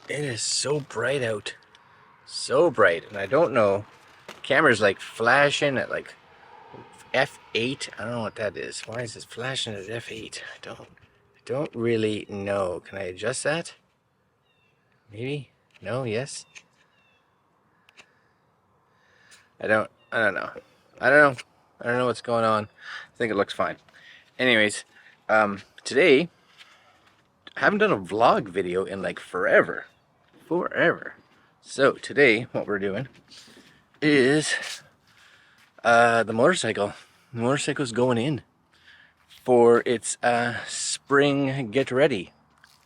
It is so bright out. So bright. And I don't know. Camera's like flashing at like F8. I don't know what that is. Why is it flashing at F8? I don't really know. Can I adjust that? Maybe? No? Yes? I don't know. I don't know what's going on. I think it looks fine. Anyways, today I haven't done a vlog video in like forever. So today what we're doing is the motorcycle. The motorcycle's going in for its spring get ready.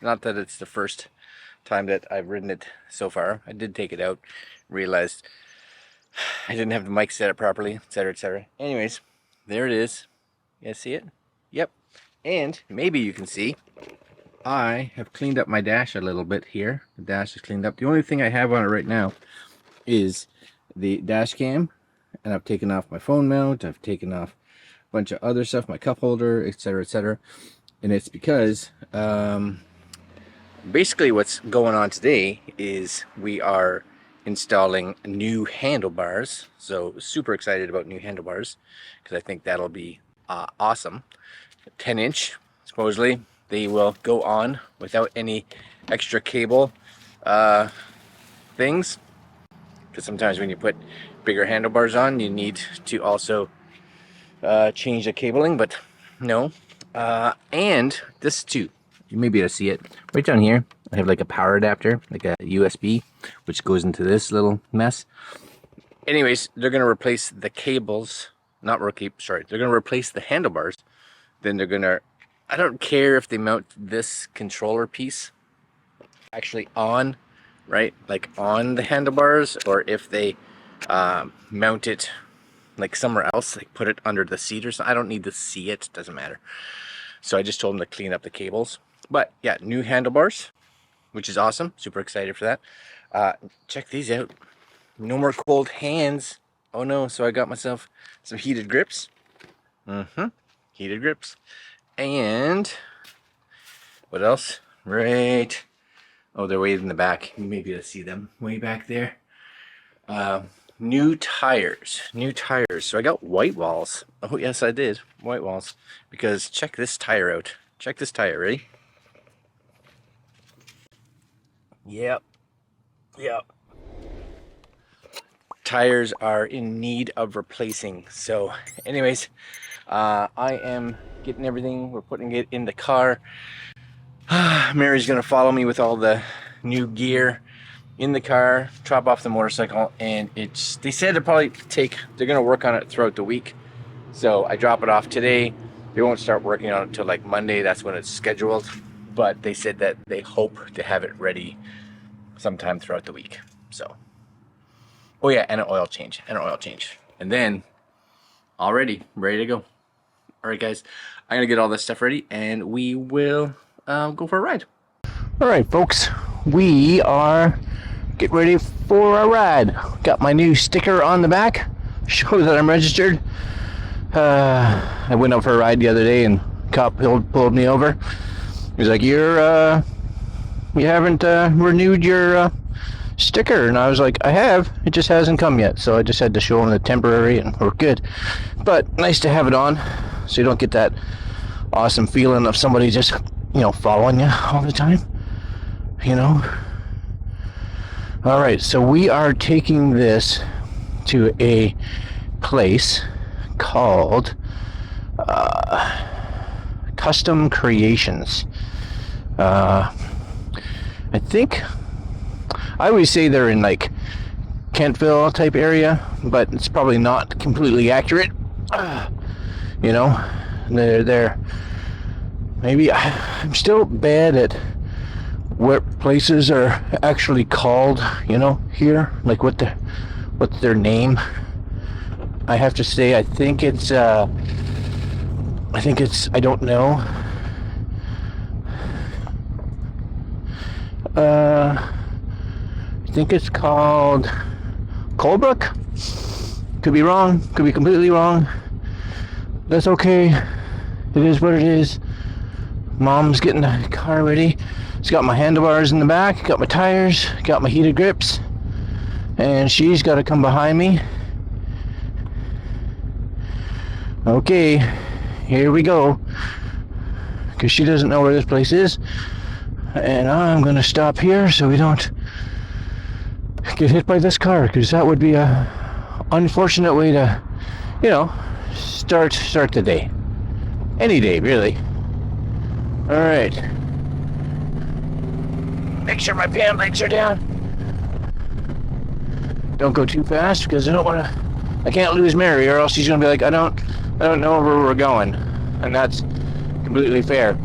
Not that it's the first time that I've ridden it so far. I did take it out, realized I didn't have the mic set up properly, etc, etc. Anyways, there it is. You guys see it? Yep. And maybe you can see I have cleaned up my dash a little bit here. The dash is cleaned up. The only thing I have on it right now is the dash cam, and I've taken off my phone mount, I've taken off a bunch of other stuff, my cup holder, etc, etc. And it's because basically what's going on today is we are installing new handlebars. So super excited about new handlebars because I think that'll be awesome. 10-inch supposedly. They will go on without any extra cable things, because sometimes when you put bigger handlebars on you need to also change the cabling, but no. And this too, you may be able to see it right down here. I have like a power adapter, like a USB, which goes into this little mess. Anyways, they're going to replace the cables, they're going to replace the handlebars. Then they're going to, I don't care if they mount this controller piece actually on, right, like on the handlebars, or if they mount it like somewhere else, like put it under the seat or something. I don't need to see it, doesn't matter. So I just told them to clean up the cables. But yeah, new handlebars, which is awesome. Super excited for that. Check these out. No more cold hands. Oh no, so I got myself some heated grips. Heated grips. And what else? Right. Oh, they're way in the back. You may be able to see them way back there. New tires. New tires. So I got white walls. Oh yes, I did. White walls. Because check this tire out. Check this tire. Ready? Yep. Yep. Tires are in need of replacing. So anyways, I am getting everything. We're putting it in the car. Mary's gonna follow me with all the new gear in the car, drop off the motorcycle, and they said they're gonna work on it throughout the week. So I drop it off today. They won't start working on it until like Monday. That's when it's scheduled. But they said that they hope to have it ready sometime throughout the week. So, oh yeah, and an oil change, and then all ready to go. All right, guys, I'm gonna get all this stuff ready, and we will go for a ride. All right, folks, we are getting ready for a ride. Got my new sticker on the back, show that I'm registered. I went out for a ride the other day, and cop pulled me over. He's like, you haven't renewed your sticker. And I was like, I have, it just hasn't come yet. So I just had to show him the temporary, and we're good. But nice to have it on, so you don't get that awesome feeling of somebody just, following you all the time, All right, so we are taking this to a place called Kustom Creations. I think I always say they're in like Kentville type area, but it's probably not completely accurate. They're maybe I'm still bad at what places are actually called, here, like what's their name. I have to say, I think it's I don't know. I think it's called Colebrook. Could be wrong, could be completely wrong. That's okay. It is what it is. Mom's getting the car ready. It's got my handlebars in the back, got my tires, got my heated grips, and she's got to come behind me. Okay, here we go, because she doesn't know where this place is, and I'm gonna stop here so we don't get hit by this car, because that would be a unfortunate way to, you know, start the day. Any day, really. All right. Make sure my pant legs are down. Don't go too fast, because I can't lose Mary, or else she's gonna be like, I don't know where we're going, and that's completely fair.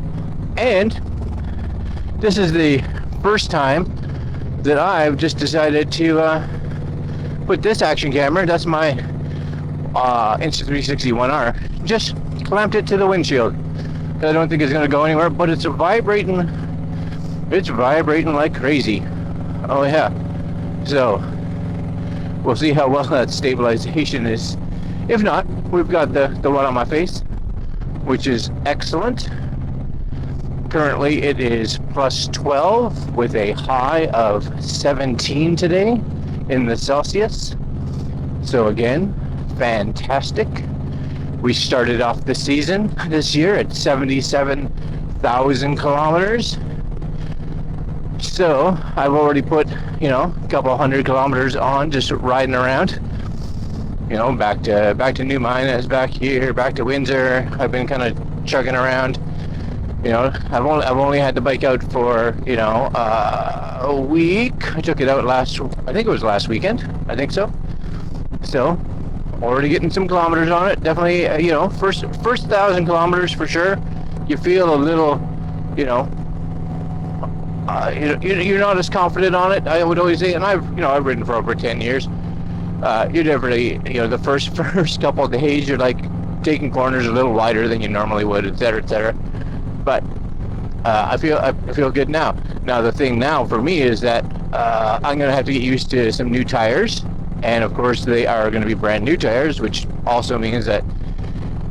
And this is the first time that I've just decided to put this action camera, that's my Insta360 One R, just clamped it to the windshield. I don't think it's gonna go anywhere, but it's vibrating like crazy. Oh yeah. So we'll see how well that stabilization is. If not, we've got the one on my face, which is excellent. Currently it is plus 12 with a high of 17 today in the Celsius. So again, fantastic. We started off the season this year at 77,000 kilometers. So I've already put, you know, a couple hundred kilometers on just riding around. You know, back to New Minas, back here, back to Windsor. I've been kind of chugging around. You know, I've only had the bike out for, you know, a week. I took it out I think it was last weekend. I think so. So already getting some kilometers on it. Definitely, you know, first 1,000 kilometers for sure. You feel a little, you know, you're not as confident on it. I would always say, and I've ridden for over 10 years. You're definitely, you know, the first couple of days, you're like taking corners a little wider than you normally would, etc., etc. But I feel good now. Now the thing now for me is that I'm gonna have to get used to some new tires, and of course they are going to be brand new tires, which also means that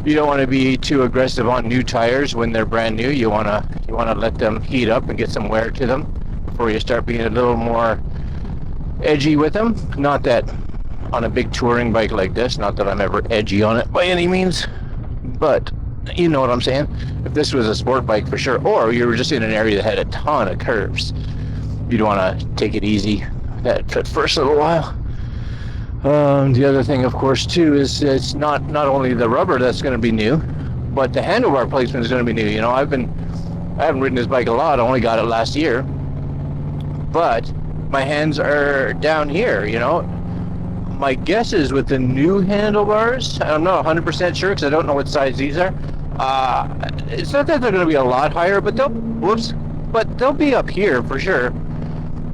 you don't want to be too aggressive on new tires when they're brand new. You want to let them heat up and get some wear to them before you start being a little more edgy with them. Not that on a big touring bike like this, not that I'm ever edgy on it by any means, but you know what I'm saying. If this was a sport bike, for sure, or you were just in an area that had a ton of curves, you'd want to take it easy that first little while. The other thing, of course, too, is it's not only the rubber that's going to be new, but the handlebar placement is going to be new. You know, I haven't ridden this bike a lot. I only got it last year, but my hands are down here. You know, my guess is with the new handlebars, I'm not 100% sure because I don't know what size these are. It's not that they're going to be a lot higher, but they'll be up here for sure.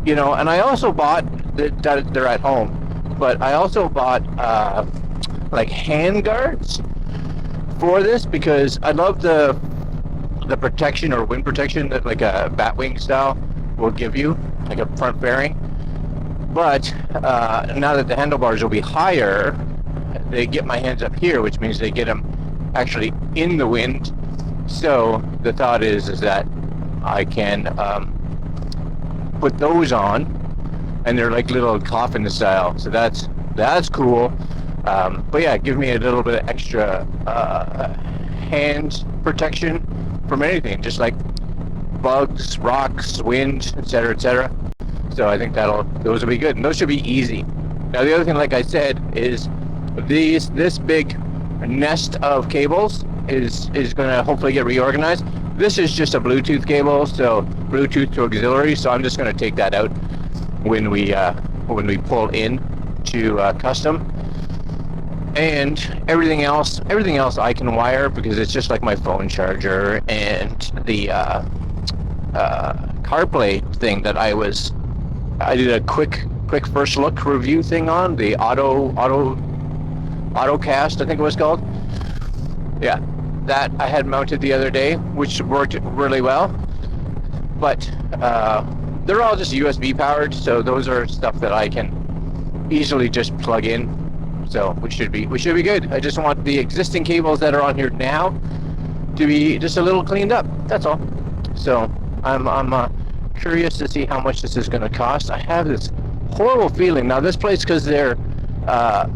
You know, and I also bought that they're at home. But I also bought like hand guards for this because I love the protection or wind protection that like a Batwing style will give you, like a front fairing. But now that the handlebars will be higher, they get my hands up here, which means they get them actually in the wind. So the thought is that I can put those on. And they're like little coffin style, so that's cool. But yeah, give me a little bit of extra hand protection from anything, just like bugs, rocks, wind, etc., etc. So I think those will be good, and those should be easy. Now the other thing, like I said, is this big nest of cables is going to hopefully get reorganized. This is just a Bluetooth cable, so Bluetooth to auxiliary. So I'm just going to take that out when we pull in to Kustom, and everything else I can wire because it's just like my phone charger and the CarPlay thing that I did a quick first look review thing on the AutoCast, I think it was called. Yeah, that I had mounted the other day, which worked really well, but they're all just USB powered, so those are stuff that I can easily just plug in. So we should be good. I just want the existing cables that are on here now to be just a little cleaned up. That's all. So I'm curious to see how much this is going to cost. I have this horrible feeling. Now, this place, because they're, they're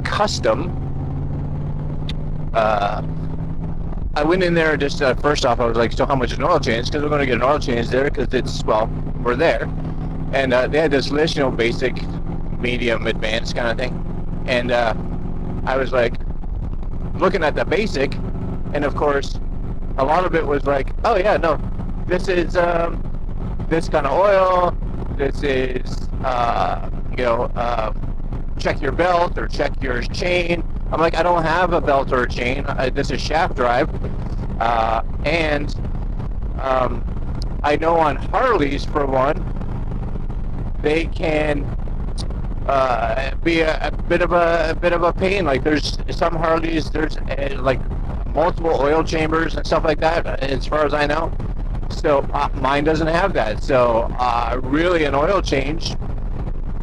Kustom. I went in there just first off. I was like, so how much is an oil change? Because we're going to get an oil change there because it's, well, we're there. And they had this list, basic, medium, advanced kind of thing. And I was like looking at the basic, and of course, a lot of it was like, oh yeah, no, this is this kind of oil. This is check your belt or check your chain. I'm like, I don't have a belt or a chain. This is shaft drive, and I know on Harleys, for one, they can be a bit of a pain. Like, there's some Harleys, there's like multiple oil chambers and stuff like that, as far as I know. So mine doesn't have that. So really, an oil change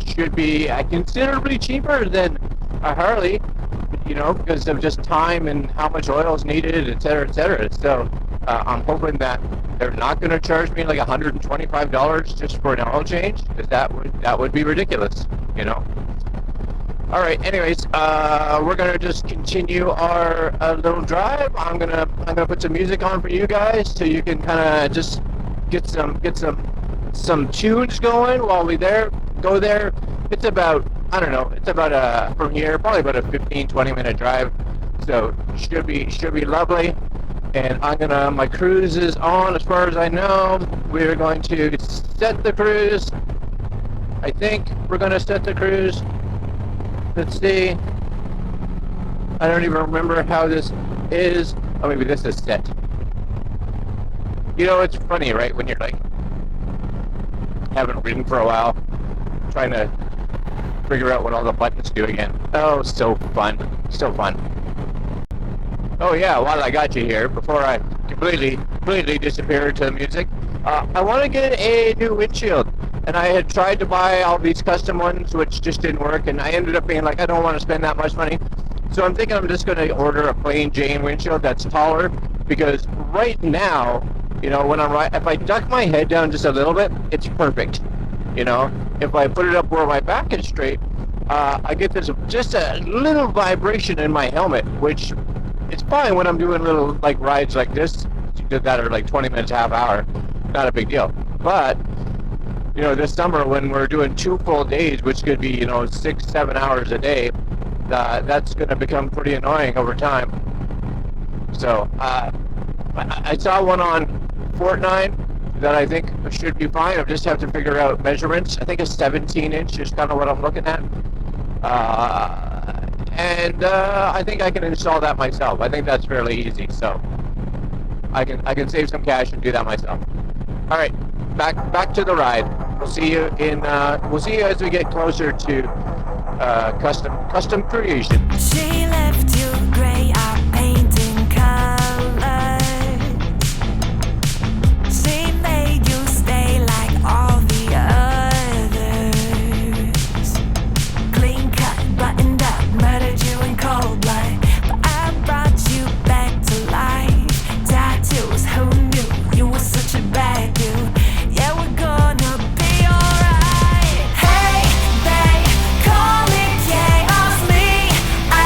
should be considerably cheaper than a Harley, because of just time and how much oil is needed, et cetera, et cetera. So I'm hoping that they're not going to charge me like $125 just for an oil change, because that would be ridiculous, All right. Anyways, we're gonna just continue our little drive. I'm gonna put some music on for you guys, so you can kind of just get some tunes going while we go there. It's about, I don't know, it's about from here probably about a 15-20 minute drive, so should be lovely. And my cruise is on, as far as I know. We're going to set the cruise. I think we're gonna set the cruise. Let's see. I don't even remember how this is. Oh, maybe this is set. It's funny, right? When you're like, haven't ridden for a while, trying to figure out what all the buttons do again. Oh, so fun. So fun. Oh yeah, while I got you here, before I completely disappear into the music, I want to get a new windshield. And I had tried to buy all these custom ones, which just didn't work, and I ended up being like, I don't want to spend that much money. So I'm thinking I'm just going to order a plain Jane windshield that's taller, because right now, when if I duck my head down just a little bit, it's perfect. If I put it up where my back is straight, I get just a little vibration in my helmet, which is fine when I'm doing little like rides like this that are like 20 minutes, half hour, not a big deal. But this summer, when we're doing 2 full days, which could be 6-7 hours a day, that's going to become pretty annoying over time. So I saw one on Fortnite that I think should be fine. I just have to figure out measurements. I think a 17-inch is kind of what I'm looking at. And I think I can install that myself. I think that's fairly easy. So I can save some cash and do that myself. All right, back to the ride. We'll see you as we get closer to custom creation. She left you gray out painting colors. She made you stay like all the others. Clean cut, buttoned up, murdered you in cold blood. But I brought you back to life. Tattoos, who knew you were such a bad dude? Yeah, we're gonna be alright. Hey, babe, call me chaos, me. I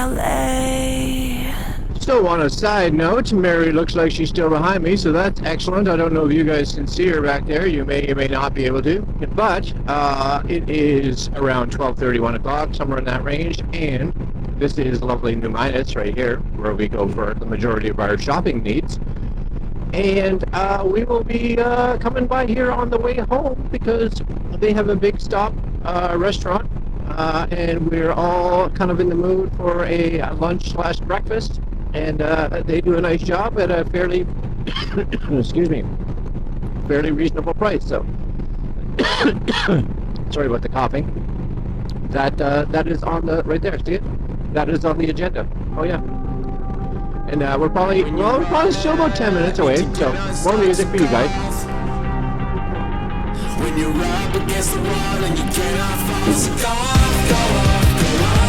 LA. So on a side note, Mary looks like she's still behind me, so that's excellent. I don't know if you guys can see her back there. You may not be able to, but it is around 12:30, 1 o'clock, somewhere in that range, and this is lovely New Midas right here, where we go for the majority of our shopping needs. And we will be coming by here on the way home because they have a big stop restaurant, and we're all kind of in the mood for a lunch/breakfast. And they do a nice job at a fairly, excuse me, fairly reasonable price. So, sorry about the coughing. That is on the right there. See it? That is on the agenda. Oh yeah. And we're probably still about 10 minutes away. So more music for you guys. When you're up against the wall and you cannot fall, so go off, go off, go off.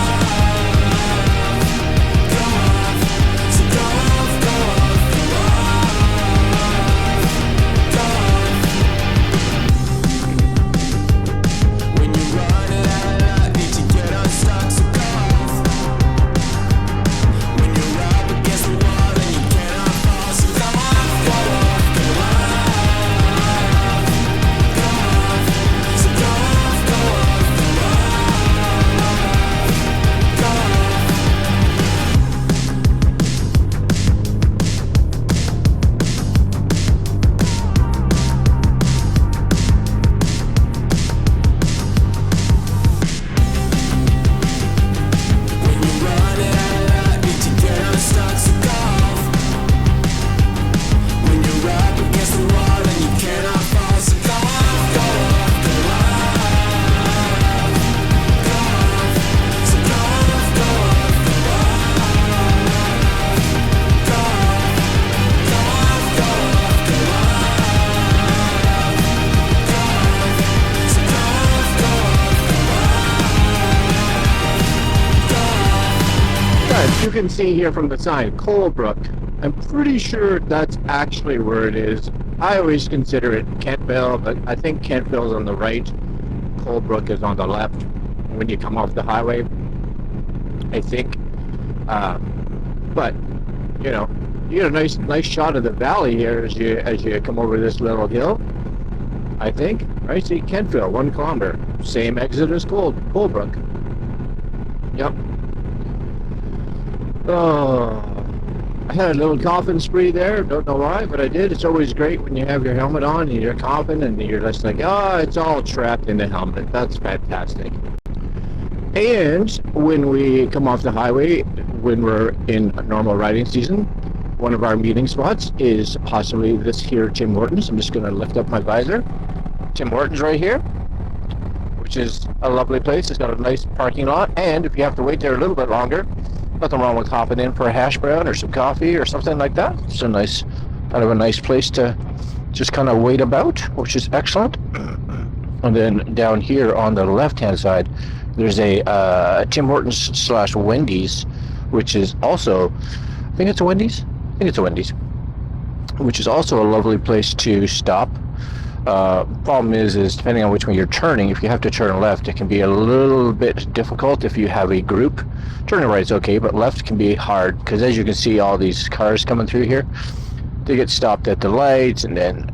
You can see here from the sign, Colebrook. I'm pretty sure that's actually where it is. I always consider it Kentville, but I think Kentville's on the right. Colebrook is on the left when you come off the highway, I think. But you know, you get a nice shot of the valley here as you come over this little hill. I think, right? See, Kentville, 1 kilometer, same exit as Colebrook. Yep. Oh, I had a little coughing spree there. Don't know why, but I did. It's always great when you have your helmet on and you're coughing and you're just like, oh, it's all trapped in the helmet. That's fantastic. And when we come off the highway, when we're in normal riding season, one of our meeting spots is possibly this here Tim Hortons. I'm just going to lift up my visor. Tim Hortons right here, which is a lovely place. It's got a nice parking lot, and if you have to wait there a little bit longer, nothing wrong with hopping in for a hash brown or some coffee or something like that. It's a nice, kind of a nice place to just kind of wait about, which is excellent. And then down here on the left-hand side, there's a Tim Hortons / Wendy's, which is also, I think it's a Wendy's, which is also a lovely place to stop. Problem is depending on which way you're turning, if you have to turn left, it can be a little bit difficult if you have a group. Turning right is okay, but left can be hard because, as you can see, all these cars coming through here, they get stopped at the lights, and then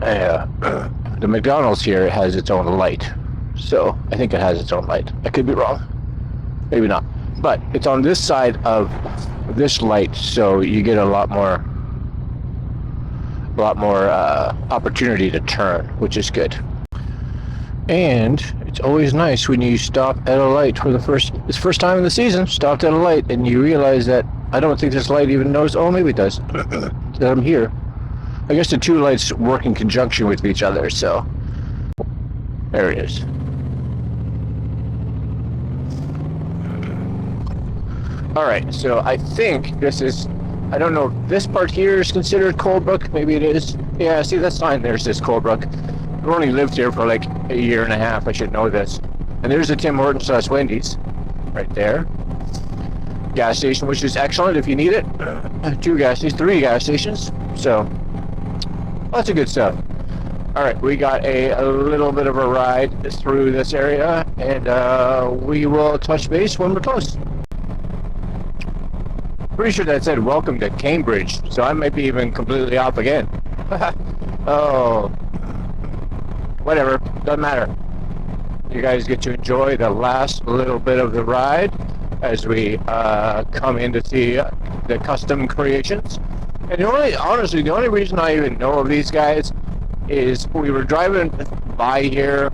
the McDonald's here has its own light. So I think it has its own light. I could be wrong, maybe not, but it's on this side of this light, so you get a lot more opportunity to turn, which is good. And it's always nice when you stop at a light for this first time in the season, stopped at a light, and you realize that I don't think this light even knows, oh, maybe it does, that I'm here. I guess the two lights work in conjunction with each other, so there it is. Alright, so I think this is, I don't know if this part here is considered Colebrook. Maybe it is. Yeah, see that sign there says Colebrook. I've only lived here for like a year and a half. I should know this. And there's a Tim Hortons / Wendy's right there. Gas station, which is excellent if you need it. 3 gas stations. So, lots of good stuff. Alright, we got a little bit of a ride through this area, and we will touch base when we're close. Pretty sure that said welcome to Cambridge, so I might be even completely off again. Oh, whatever, doesn't matter. You guys get to enjoy the last little bit of the ride as we come in to see the Kustom creations. And honestly, the only reason I even know of these guys is we were driving by here,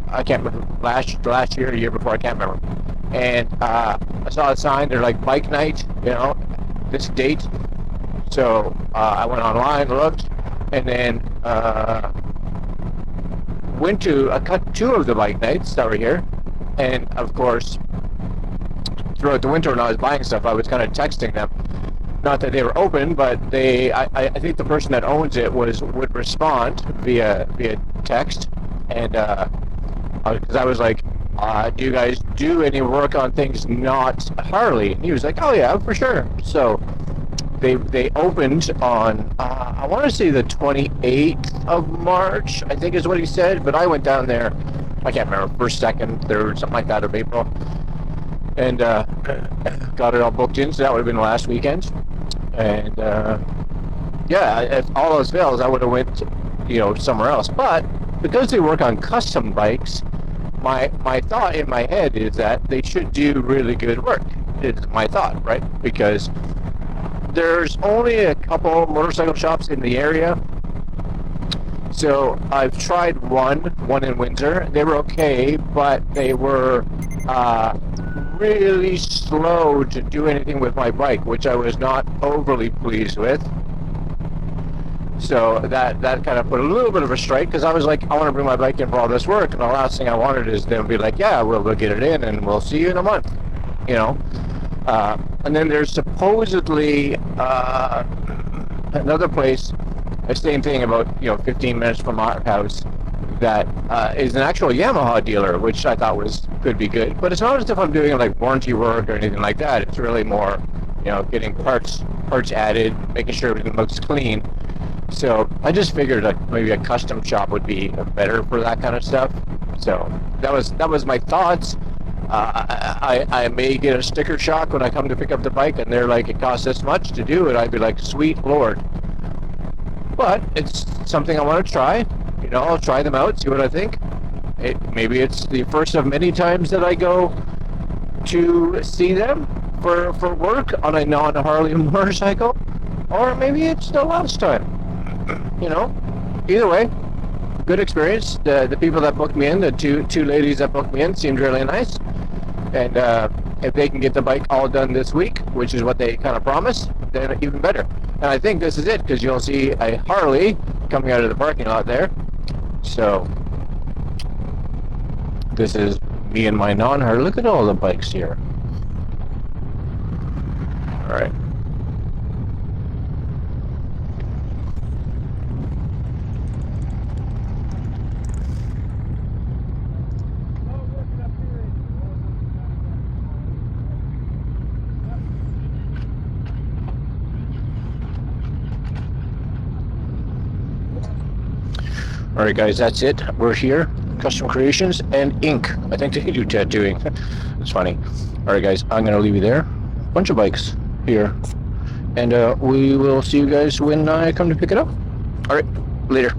I can't remember, last year, a year before, I can't remember. And I saw a sign, they're like bike night, you know, this date. So I went online, looked, and then went to cut 2 of the bike nights that were here. And of course, throughout the winter when I was buying stuff, I was kind of texting them. Not that they were open, but I think the person that owns it would respond via text. And because I was like, do you guys do any work on things not Harley? And he was like, oh yeah, for sure. So they opened on I want to say the 28th of March, I think is what he said. But I went down there, I can't remember, first, second, third, something like that of April, and got it all booked in. So that would have been last weekend. And yeah, if all else fails, I would have went, you know, somewhere else. But because they work on custom bikes, my thought in my head is that they should do really good work. Is my thought, right? Because there's only a couple motorcycle shops in the area. So I've tried one in Windsor. They were okay, but they were really slow to do anything with my bike, which I was not overly pleased with. So that kind of put a little bit of a strike, because I was like, I want to bring my bike in for all this work, and the last thing I wanted is them to be like, yeah, we'll get it in and we'll see you in a month, you know. And then there's supposedly another place, the same thing, about 15 minutes from our house, that is an actual Yamaha dealer, which I thought could be good. But it's not as if I'm doing like warranty work or anything like that. It's really more, getting parts added, making sure everything looks clean. So I just figured like maybe a custom shop would be better for that kind of stuff. So that was my thoughts. I may get a sticker shock when I come to pick up the bike, and they're like, it costs this much to do it. I'd be like, sweet Lord. But it's something I want to try. I'll try them out, see what I think. Maybe it's the first of many times that I go to see them for work on a non-Harley motorcycle, or maybe it's the last time. Either way, good experience. The people that booked me in, the two ladies that booked me in, seemed really nice. And if they can get the bike all done this week, which is what they kind of promised, then even better. And I think this is it, because you'll see a Harley coming out of the parking lot there. So this is me and my non-Harley. Look at all the bikes here. All right. Alright guys, that's it. We're here. Kustom Creations and ink. I think they do tattooing. It's funny. Alright guys, I'm going to leave you there. Bunch of bikes here. And we will see you guys when I come to pick it up. Alright, later.